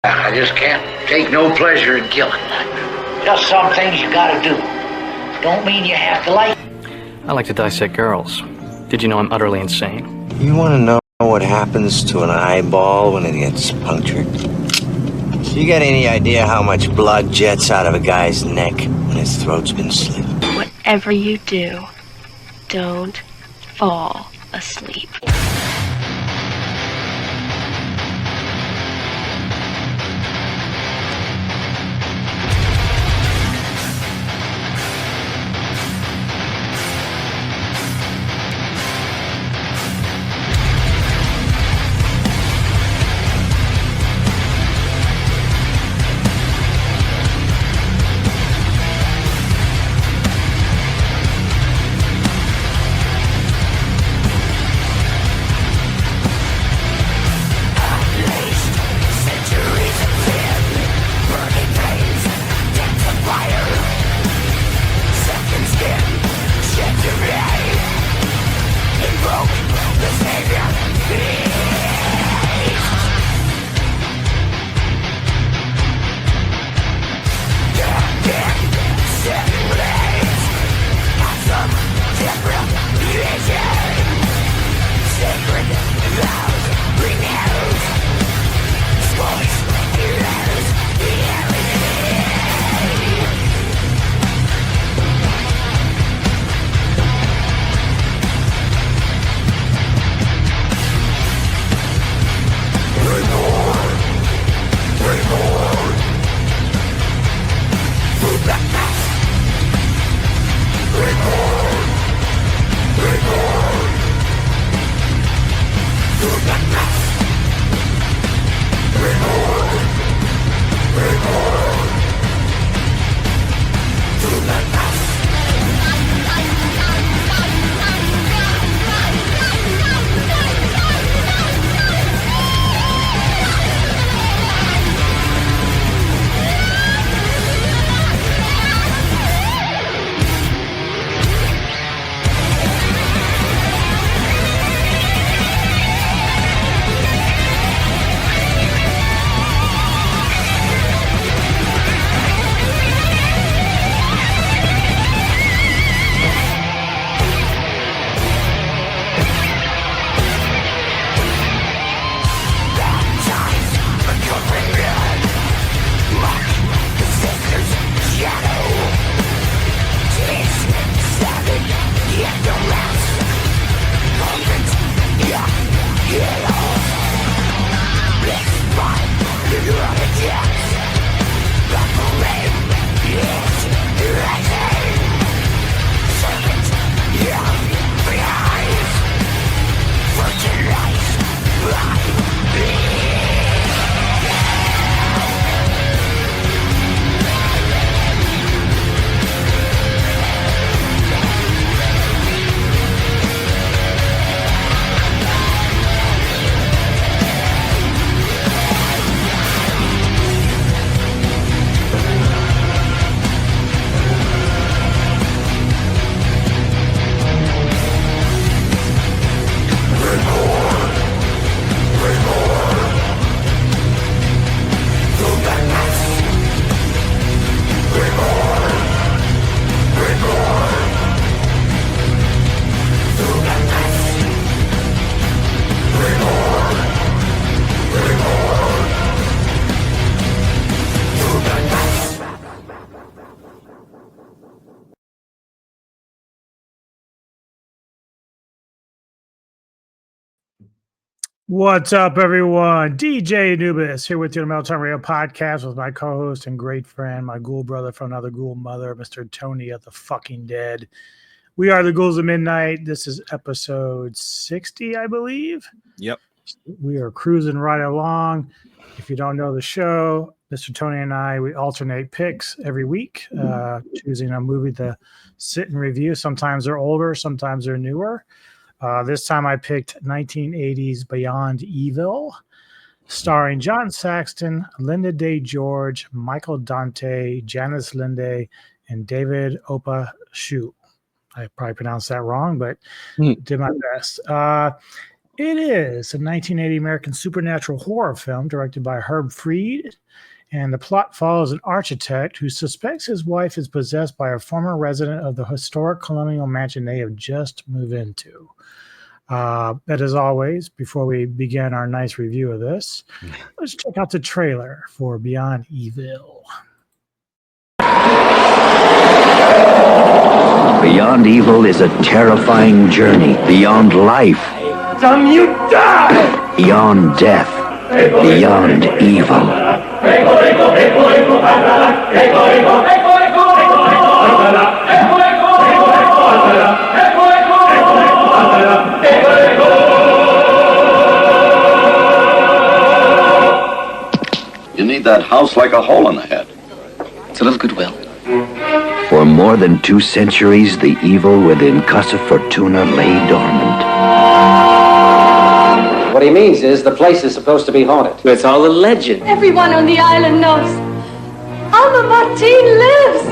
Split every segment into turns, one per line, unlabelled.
I just can't take no pleasure in killing. Just some things you gotta do. Don't mean you have to like.
I like to dissect girls. Did you know I'm utterly insane?
You want to know what happens to an eyeball when it gets punctured? You got any idea how much blood jets out of a guy's neck when his throat's been slit?
Whatever you do, don't fall asleep.
What's up, everyone? DJ Anubis here with you on the Meltdown Radio Podcast with my co-host and great friend, my ghoul brother from another ghoul mother, Mr. Tony of the fucking dead. We are the Ghouls of Midnight. This is episode 60, I believe.
Yep.
We are cruising right along. If you don't know the show, Mr. Tony and I, we alternate picks every week, choosing a movie to sit and review. Sometimes they're older, sometimes they're newer. This time I picked 1980s Beyond Evil, starring John Saxon, Lynda George, Michael Dante, Janice Linde, and David Opashu. I probably pronounced that wrong, but did my best. It is a 1980 American supernatural horror film directed by Herb Fried, and the plot follows an architect who suspects his wife is possessed by a former resident of the historic colonial mansion they have just moved into. But as always, before we begin our nice review of this, let's check out the trailer for Beyond Evil.
Beyond Evil is a terrifying journey beyond life,
You die!
beyond death, beyond evil.
You need that house like a hole in the head.
It's a little goodwill.
For more than 2 centuries, the evil within Casa Fortuna lay dormant.
What he means is the place is supposed to be haunted.
It's all a legend.
Everyone on the island knows. Alma Martine lives.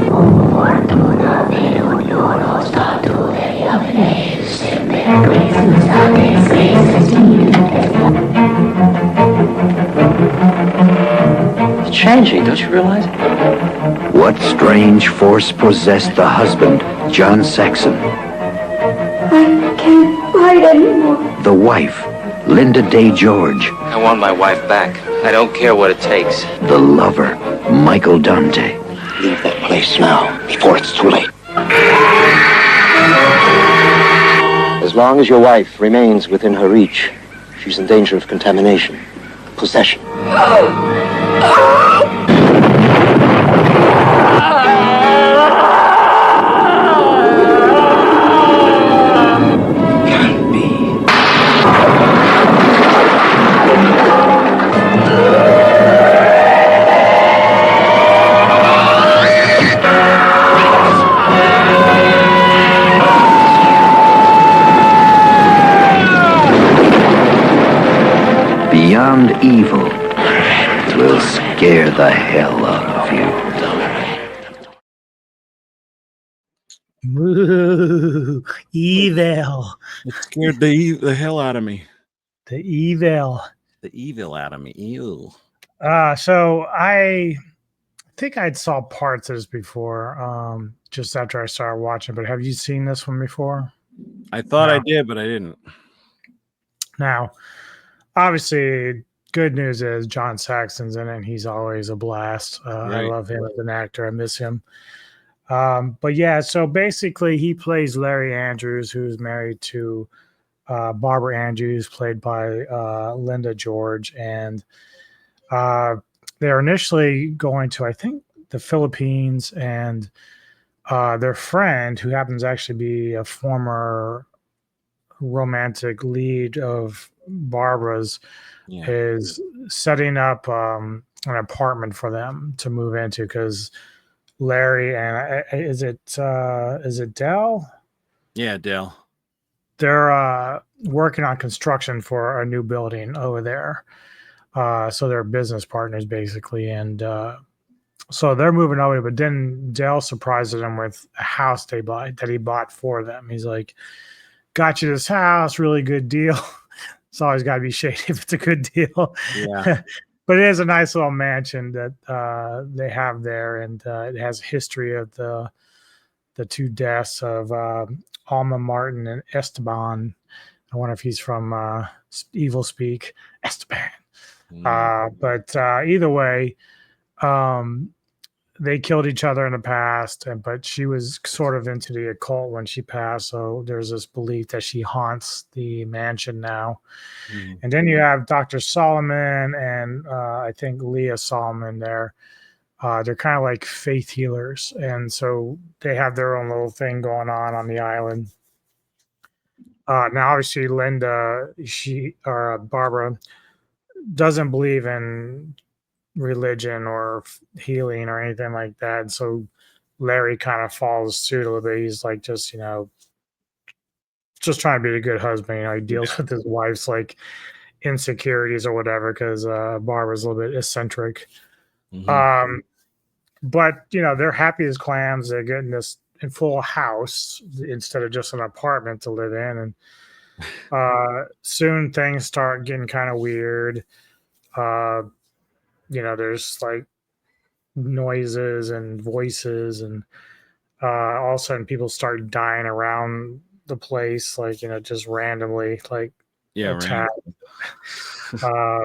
It's changing, don't you realize?
What strange force possessed the husband, John Saxon?
I can't fight anymore.
The wife, Lynda George.
I want my wife back. I don't care what it takes.
The lover, Michael Dante.
Leave that place now, before it's too late.
As long as your wife remains within her reach, she's in danger of contamination, possession.
Can't be.
Beyond Evil will scare the hell out of you.
Ooh, evil.
It scared the hell out of me.
The evil.
The evil out of me. Ew.
So I think I'd saw parts of this before, just after I started watching. But have you seen this one before?
I thought
No.
I did, but I didn't.
Now, obviously, good news is John Saxon's in it, and he's always a blast. I
Right.
love him as an actor. I miss him. But yeah, so basically, he plays Larry Andrews, who's married to Barbara Andrews, played by Lynda George, and they're initially going to, I think, the Philippines, and their friend, who happens to actually be a former romantic lead of Barbara's,
Yeah.
is setting up an apartment for them to move into, because Larry and is it Dell?
Yeah, Dale.
They're working on construction for a new building over there. So they're business partners basically, and so they're moving over. But then Dell surprises them with a house that he bought for them. He's like, "Got you this house, really good deal." It's always got to be shady if it's a good deal.
Yeah.
But it is a nice little mansion that they have there, and it has history of the 2 deaths of Alma Martin and Esteban. I wonder if he's from Evil Speak, Esteban. But either way, they killed each other in the past, but she was sort of into the occult when she passed. So there's this belief that she haunts the mansion now. And then you have Dr. Solomon and I think Leah Solomon there. They're kind of like faith healers. And so they have their own little thing going on the island. Now, obviously, Barbara doesn't believe in religion or healing or anything like that. So Larry kind of follows suit a little bit. He's like, just trying to be a good husband. He deals with his wife's like insecurities or whatever, because Barbara's a little bit eccentric. But they're happy as clams. They're getting this in full house instead of just an apartment to live in. And Soon things start getting kind of weird. There's like noises and voices, and all of a sudden people start dying around the place, like, just randomly, like
Yeah, right.
attack. uh,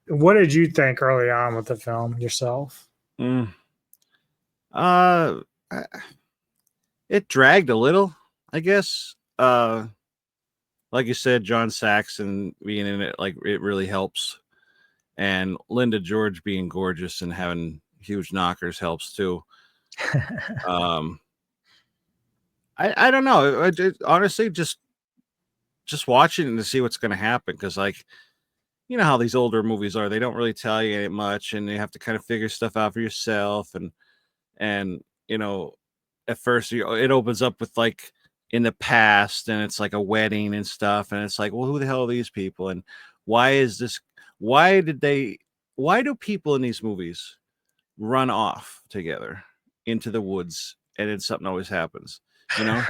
what did you think early on with the film yourself?
Mm. Uh, I- it dragged a little, I guess. Like you said, John Saxon being in it, like it really helps, and Lynda George being gorgeous and having huge knockers helps too. Um, I don't know. Honestly, just watching to see what's going to happen, because like you know how these older movies are, they don't really tell you much, and you have to kind of figure stuff out for yourself, and at first it opens up with like in the past, and it's like a wedding and stuff, and it's like, well, who the hell are these people, and why is this, why did they, why do people in these movies run off together into the woods, and then something always happens, you know?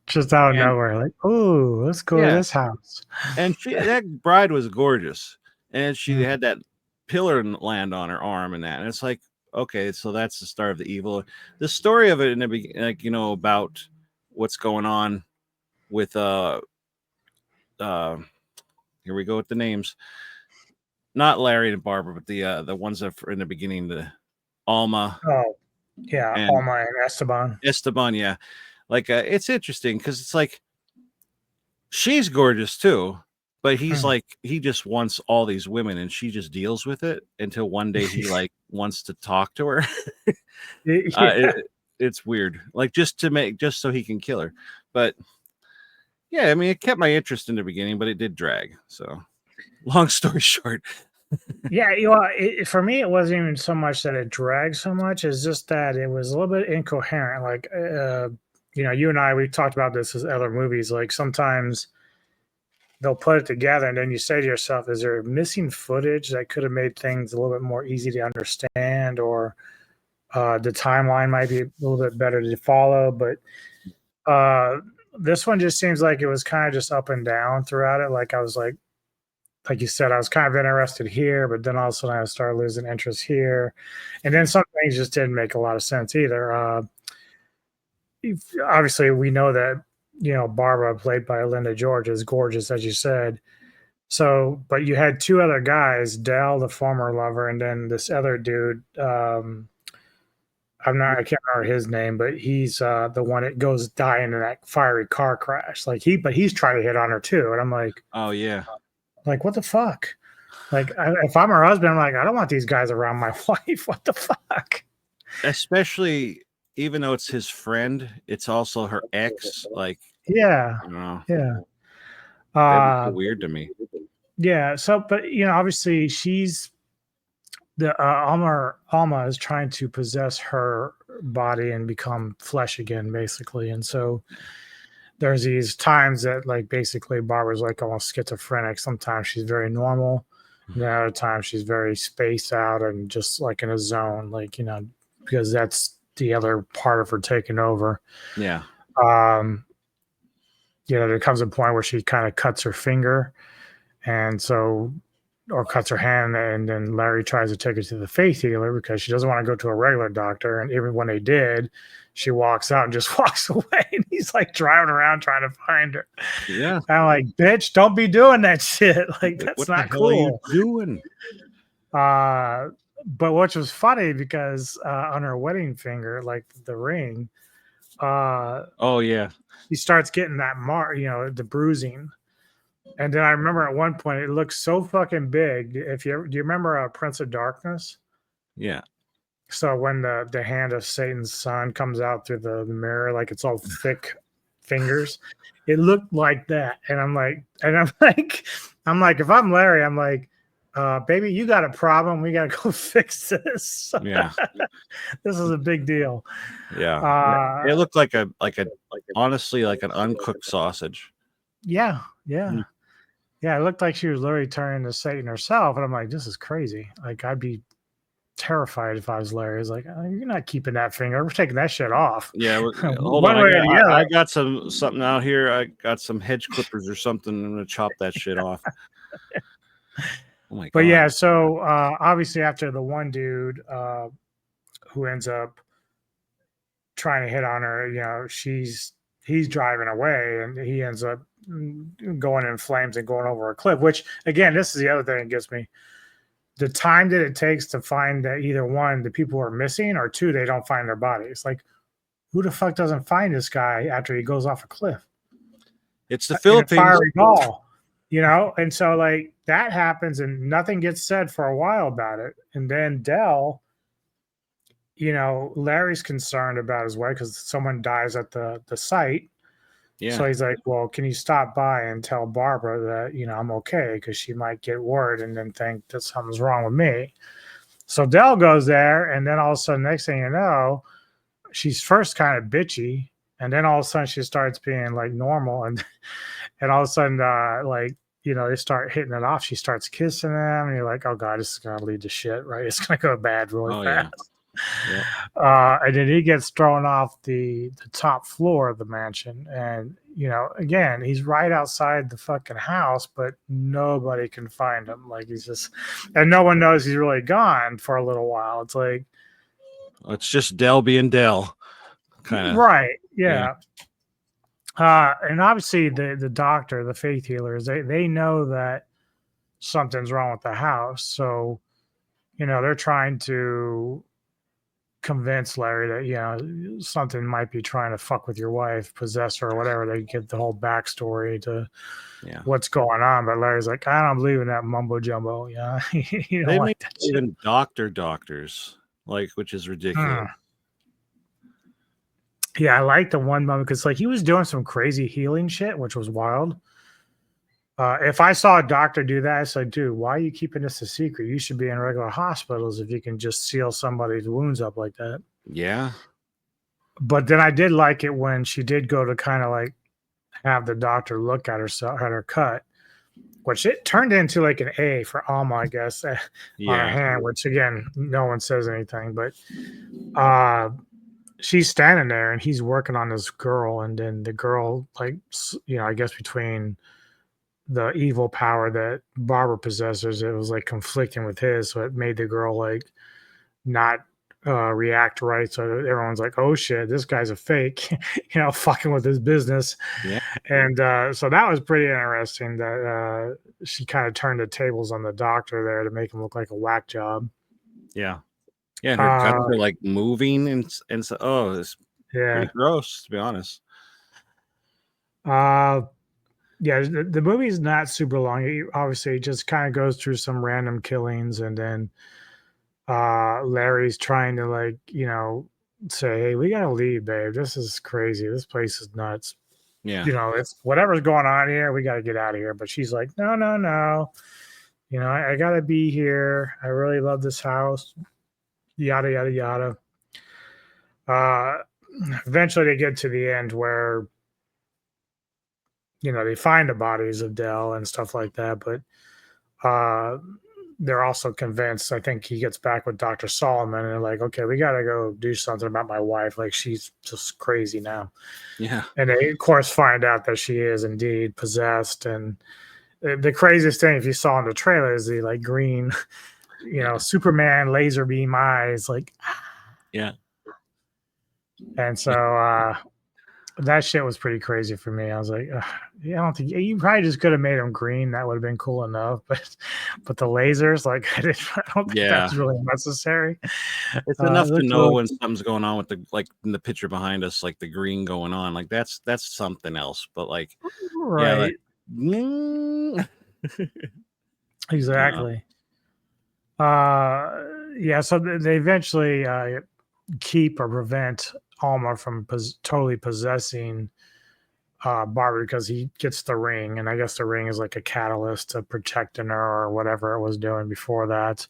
Just out of
And
nowhere, like, oh, let's go to
yeah,
this house.
and that bride was gorgeous, and she
Mm.
had that pillar land on her arm and that, and it's like, okay, so that's the start of the evil. The story of it in the beginning, like, about what's going on with here we go with the names, not Larry and Barbara, but the ones that are in the beginning, the Alma
Oh, yeah,
and
Alma and Esteban.
Esteban. Yeah, like it's interesting because it's like she's gorgeous too, but he's
Hmm.
like, he just wants all these women, and she just deals with it until one day he like wants to talk to her.
Yeah.
It's weird, like just so he can kill her. But yeah, I mean, it kept my interest in the beginning, but it did drag. So, long story short,
Yeah, for me, it wasn't even so much that it dragged so much as just that it was a little bit incoherent. Like, you and I, we talked about this as other movies. Like sometimes they'll put it together, and then you say to yourself, "Is there missing footage that could have made things a little bit more easy to understand, or the timeline might be a little bit better to follow?" But uh, this one just seems like it was kind of just up and down throughout it. Like I was like you said, I was kind of interested here, but then all of a sudden I started losing interest here. And then some things just didn't make a lot of sense either. Obviously, we know that, Barbara, played by Lynda George, is gorgeous, as you said. So, but you had two other guys, Dell, the former lover, and then this other dude. I can't remember his name, but he's the one that goes dying in that fiery car crash. But he's trying to hit on her too. And I'm
oh yeah,
like, what the fuck? Like, if I'm her husband, I'm like, I don't want these guys around my wife. What the fuck?
especially even though it's his friend, it's also her ex. Like,
Yeah,
I don't know,
yeah,
that'd be so
uh,
weird to me.
yeah. So, but obviously, she's the Alma is trying to possess her body and become flesh again, basically. And so there's these times that, like, basically Barbara's like almost schizophrenic. Sometimes she's very normal, and then other times she's very spaced out and just like in a zone, like, because that's the other part of her taking over.
Yeah,
Um, there comes a point where she kind of cuts her finger, and so, or cuts her hand, and then Larry tries to take her to the faith healer because she doesn't want to go to a regular doctor. And even when they did, she walks out and just walks away. And he's like driving around trying to find her.
yeah.
I'm like, bitch, don't be doing that shit. Like, that's
What
not
the hell are you
cool.
doing?
But which was funny because on her wedding finger, like the ring,
Oh yeah,
she starts getting that the bruising. And then I remember at one point it looked so fucking big. Do you remember Prince of Darkness?
yeah.
So when the hand of Satan's son comes out through the mirror, like it's all thick fingers, it looked like that. And I'm like, if I'm Larry, I'm like, baby, you got a problem. We got to go fix this.
Yeah.
This is a big deal.
Yeah. It looked like honestly like an uncooked sausage.
Yeah. Yeah.
Mm.
Yeah. It looked like she was literally turning to Satan herself. And I'm like, this is crazy. Like, I'd be terrified if I was Larry. I was like, oh, you're not keeping that finger. We're taking that shit off.
Yeah, hold
One
on.
way or the other.
I got something out here. I got some hedge clippers or something. I'm gonna chop that shit off. Oh my god.
But yeah, so obviously after the one dude who ends up trying to hit on her, you know, he's driving away and he ends up going in flames and going over a cliff, which again, this is the other thing that gets me. The time that it takes to find that either one, the people are missing, or two, they don't find their bodies. Like, who the fuck doesn't find this guy after he goes off a cliff?
It's the Philippines.
Fiery ball, you know? And so, like, that happens and nothing gets said for a while about it. And then Dell, you know, Larry's concerned about his wife because someone dies at the site. Yeah. So he's like, well, can you stop by and tell Barbara that, you know, I'm okay, because she might get worried and then think that something's wrong with me. So Dell goes there, and then all of a sudden, next thing you know, she's first kind of bitchy, and then all of a sudden she starts being like normal, and all of a sudden, like, you know, they start hitting it off. She starts kissing him, and you're like, oh god, this is gonna lead to shit, right? It's gonna go bad really fast. Yeah. And then he gets thrown off the top floor of the mansion, and you know, again, he's right outside the fucking house, but nobody can find him. Like, he's just, and no one knows he's really gone for a little while. It's like,
it's just Dell being Dell, kind of.
Right? Yeah. And obviously the doctor, the faith healers, they know that something's wrong with the house, so you know, they're trying to convince Larry that, you know, something might be trying to fuck with your wife, possess her or whatever. They give the whole backstory to what's going on, but Larry's like, I don't believe in that mumbo jumbo. Yeah, you know,
they
like
make even doctors, like, which is ridiculous.
Yeah, I like the one moment because like he was doing some crazy healing shit, which was wild. If I saw a doctor do that, I'd say, dude, why are you keeping this a secret? You should be in regular hospitals if you can just seal somebody's wounds up like that.
Yeah.
But then I did like it when she did go to kind of like have the doctor look at her cut, which it turned into like an A for Alma, I guess, on her hand, which again, no one says anything, but she's standing there and he's working on this girl. And then the girl, like, you know, I guess between the evil power that Barbara possesses, it was like conflicting with his, so it made the girl like not react right. So everyone's like, oh shit, this guy's a fake, you know, fucking with his business. Yeah. And so that was pretty interesting that she kind of turned the tables on the doctor there to make him look like a whack job.
Yeah. Yeah, her cuts are like moving and so it's pretty gross, to be honest.
Yeah, the movie's not super long. Obviously, it just kind of goes through some random killings, and then Larry's trying to, like, you know, say, hey, we gotta leave, babe. This is crazy. This place is nuts.
Yeah.
You know, it's whatever's going on here, we gotta get out of here. But she's like, no. You know, I gotta be here. I really love this house. Yada, yada, yada. Eventually they get to the end where, you know, they find the bodies of Dell and stuff like that, but they're also convinced. I think he gets back with Dr. Solomon and they're like, okay, we got to go do something about my wife. Like, she's just crazy now.
Yeah.
And they, of course, find out that she is indeed possessed. And the craziest thing, if you saw in the trailer, is the like green, you know, Superman laser beam eyes, like,
yeah.
And so, that shit was pretty crazy for me. I was like, yeah, I don't think you probably just could have made them green. That would have been cool enough. But the lasers, like, I don't think that's really necessary.
It's enough to know when something's going on with the, like, in the picture behind us, like the green going on. Like, that's something else. But like,
right? Exactly. Yeah. So they eventually keep or prevent Alma from totally possessing Barbara because he gets the ring, and I guess the ring is like a catalyst to protecting her or whatever it was doing before that.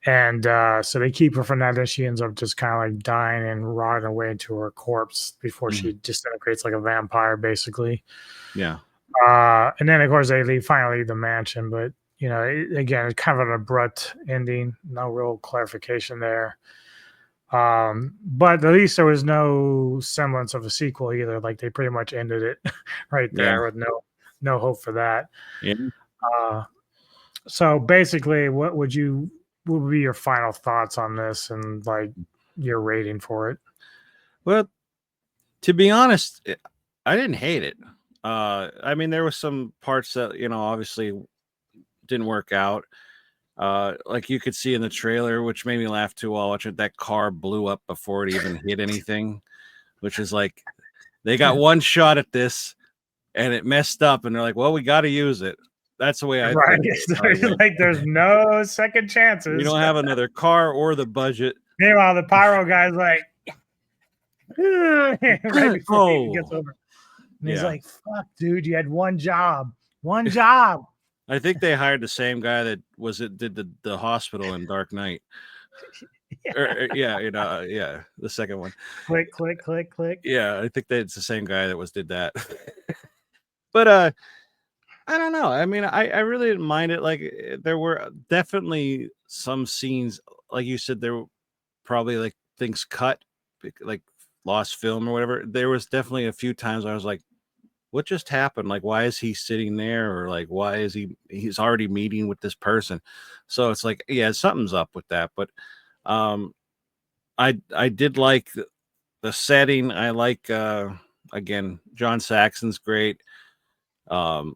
And so they keep her from that, and she ends up just kind of like dying and rotting away into her corpse before she disintegrates like a vampire, basically.
Yeah.
And then of course they finally leave the mansion, but again, it's kind of an abrupt ending. No real clarification there. But at least there was no semblance of a sequel either. Like they pretty much ended it right there with no hope for that.
Yeah.
So basically, what would be your final thoughts on this and like your rating for it?
Well, to be honest, I didn't hate it. I mean, there was some parts that, obviously didn't work out. Like you could see in the trailer, which made me laugh too while watching it, that car blew up before it even hit anything, which is like they got one shot at this and it messed up, and they're like, well, we got to use it. That's the way I
think. Like there's no second chances.
We don't have another car or the budget.
Meanwhile, the pyro guy's like, right before he gets over. And he's like, fuck, dude, you had one job. One job.
I think they hired the same guy that did the hospital in Dark Knight. The second one.
Click, click, click, click.
Yeah, I think it's the same guy that did that. But I don't know. I mean, I really didn't mind it. Like there were definitely some scenes, like you said, there were probably like things cut, like lost film or whatever. There was definitely a few times I was like, what just happened? Like, why is he sitting there? Or like, why is he's already meeting with this person? So it's like, yeah, something's up with that. But I did like the setting. I like again, John Saxon's great. Dell,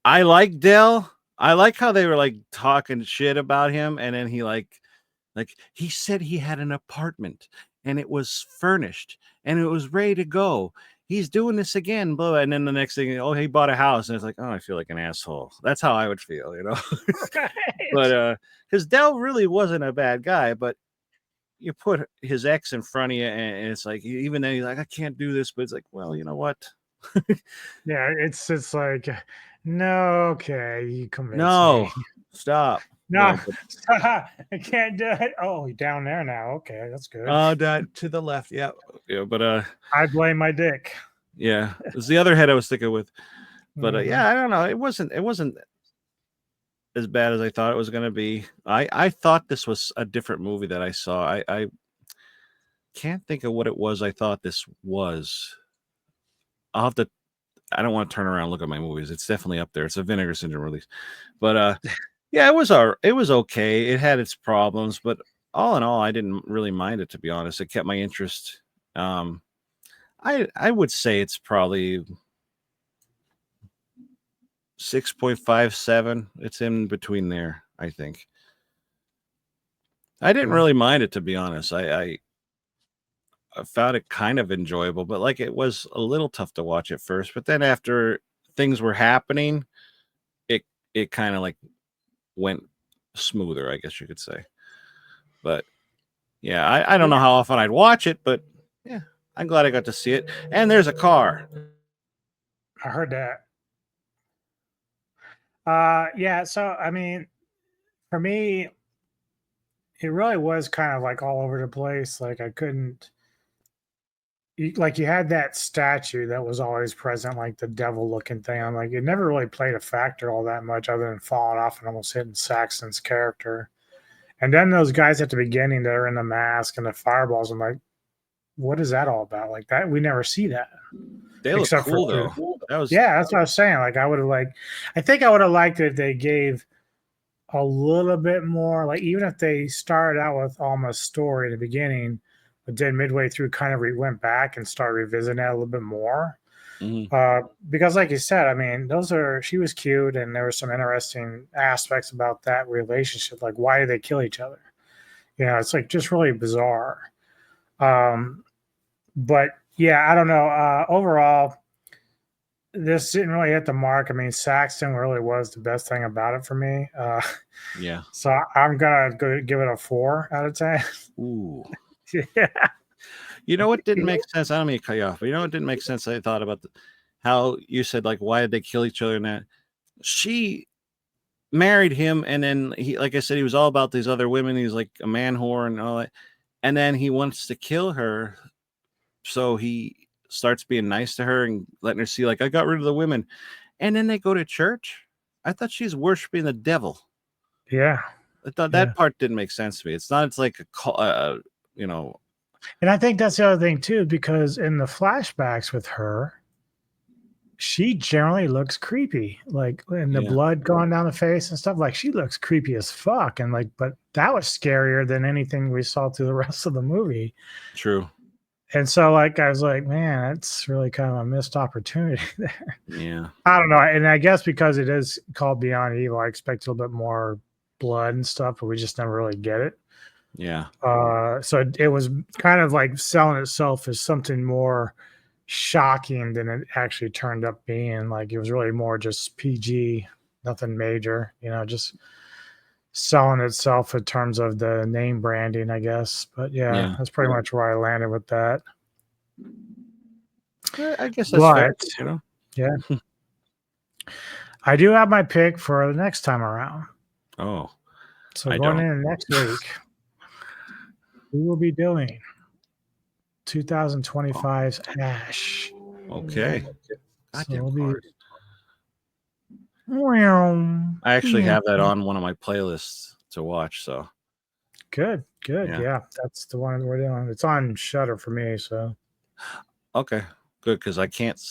I like Dell. I like how they were like talking shit about him, and then he like he said he had an apartment and it was furnished and it was ready to go. He's doing this again, blah, blah. And then the next thing, he bought a house, and it's like, oh, I feel like an asshole. That's how I would feel,
Right.
But because Dell really wasn't a bad guy, but you put his ex in front of you, and it's like, even then he's like, I can't do this, but it's like, well, you know what?
Yeah, it's like, no, okay, you convinced me.
Stop.
No, stop. I can't do it. Oh, you're down there now. Okay, that's good.
To the left, yeah, but
I blame my dick.
Yeah, it was the other head I was thinking with, but yeah, I don't know. It wasn't as bad as I thought it was going to be. I thought this was a different movie that I saw. I can't think of what it was. I thought this was. I'll have to. I don't want to turn around and look at my movies. It's definitely up there. It's a Vinegar Syndrome release, but yeah, it was okay. It had its problems, but all in all, I didn't really mind it, to be honest. It kept my interest. I would say it's probably 6.57. It's in between there, I think. I didn't really mind it, to be honest. I found it kind of enjoyable, but like it was a little tough to watch at first. But then after things were happening, it kind of like went smoother, I guess you could say. But yeah, I don't know how often I'd watch it, but yeah, I'm glad I got to see it. And there's a car.
I heard that. Yeah, so I mean, for me, it really was kind of like all over the place. Like I couldn't, like you had that statue that was always present, like the devil looking thing. I'm like, it never really played a factor all that much other than falling off and almost hitting Saxon's character. And then those guys at the beginning that are in the mask and the fireballs, I'm like, what is that all about? Like that, we never see that.
They look cool though.
Yeah, that's what I was saying. Like I think I would have liked it if they gave a little bit more, like even if they started out with Alma's story in the beginning, but then midway through kind of went back and started revisiting that a little bit more.
Mm-hmm.
Because like you said, I mean, she was cute and there were some interesting aspects about that relationship. Like why did they kill each other? It's like just really bizarre. But yeah, I don't know. Overall, this didn't really hit the mark. I mean, Saxon really was the best thing about it for me.
Yeah.
So I'm gonna give it a 4 out of 10.
Ooh.
Yeah.
You know what didn't make sense? I don't mean to cut you off, but you know what didn't make sense? I thought about how you said, like, why did they kill each other? And that she married him, and then he, like I said, he was all about these other women. He's like a man whore and all that. And then he wants to kill her, so he starts being nice to her and letting her see, like, I got rid of the women. and then they go to church. I thought she's worshiping the devil.
Yeah.
I thought that part didn't make sense to me. It's not. It's like a you know.
And I think that's the other thing too, because in the flashbacks with her, she generally looks creepy, like in the blood going down the face and stuff. Like she looks creepy as fuck, and like, but that was scarier than anything we saw through the rest of the movie.
True.
And so, like, I was like, man, that's really kind of a missed opportunity there.
Yeah.
I don't know, and I guess because it is called Beyond Evil, I expect a little bit more blood and stuff, but we just never really get it.
Yeah.
So it was kind of like selling itself as something more shocking than it actually turned up being. Like it was really more just PG, nothing major, just selling itself in terms of the name branding, I guess. But yeah. That's pretty much where I landed with that.
I guess that's fair,
Yeah. I do have my pick for the next time around.
Oh.
So going in next week, we will be doing 2025's Ash.
Okay.
So
I actually have that on one of my playlists to watch. So
good. Yeah, that's the one we're doing. It's on Shudder for me. So
okay, good, because I can't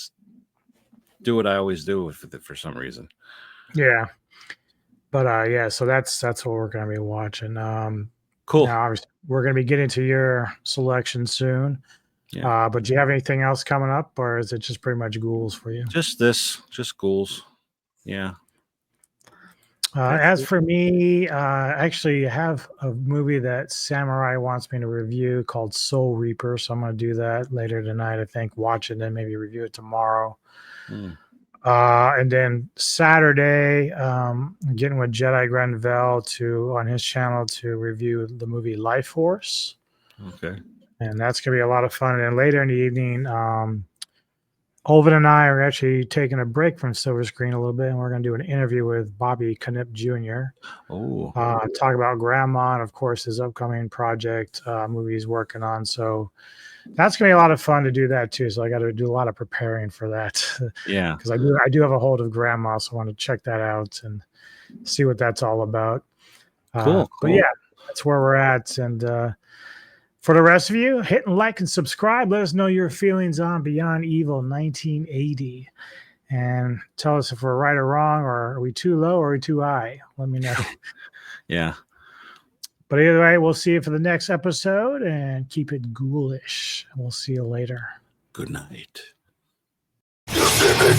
do what I always do with it for some reason.
Yeah, but yeah, so that's what we're gonna be watching.
Cool.
Now, obviously, we're gonna be getting to your selection soon.
Yeah.
But do you have anything else coming up, or is it just pretty much Ghouls for you?
Just Ghouls. Yeah.
As for me, I actually have a movie that Samurai wants me to review called Soul Reaper. So I'm going to do that later tonight, I think. Watch it and then maybe review it tomorrow. And then Saturday, I'm getting with Jedi Grenville on his channel to review the movie Life Force.
Okay.
And that's going to be a lot of fun. And then later in the evening, Olvin and I are actually taking a break from Silver Screen a little bit, and we're going to do an interview with Bobby Knipp Jr.
Oh,
talk about Grandma and, of course, his upcoming project movie he's working on. So that's going to be a lot of fun to do that too. So I got to do a lot of preparing for that.
Yeah,
because I do have a hold of Grandma, so I want to check that out and see what that's all about.
Cool.
But yeah, that's where we're at. And for the rest of you, hit and like and subscribe. Let us know your feelings on Beyond Evil 1980. And tell us if we're right or wrong, or are we too low or are we too high? Let me know.
Yeah.
But either way, we'll see you for the next episode, and keep it ghoulish. We'll see you later.
Good night.
You see me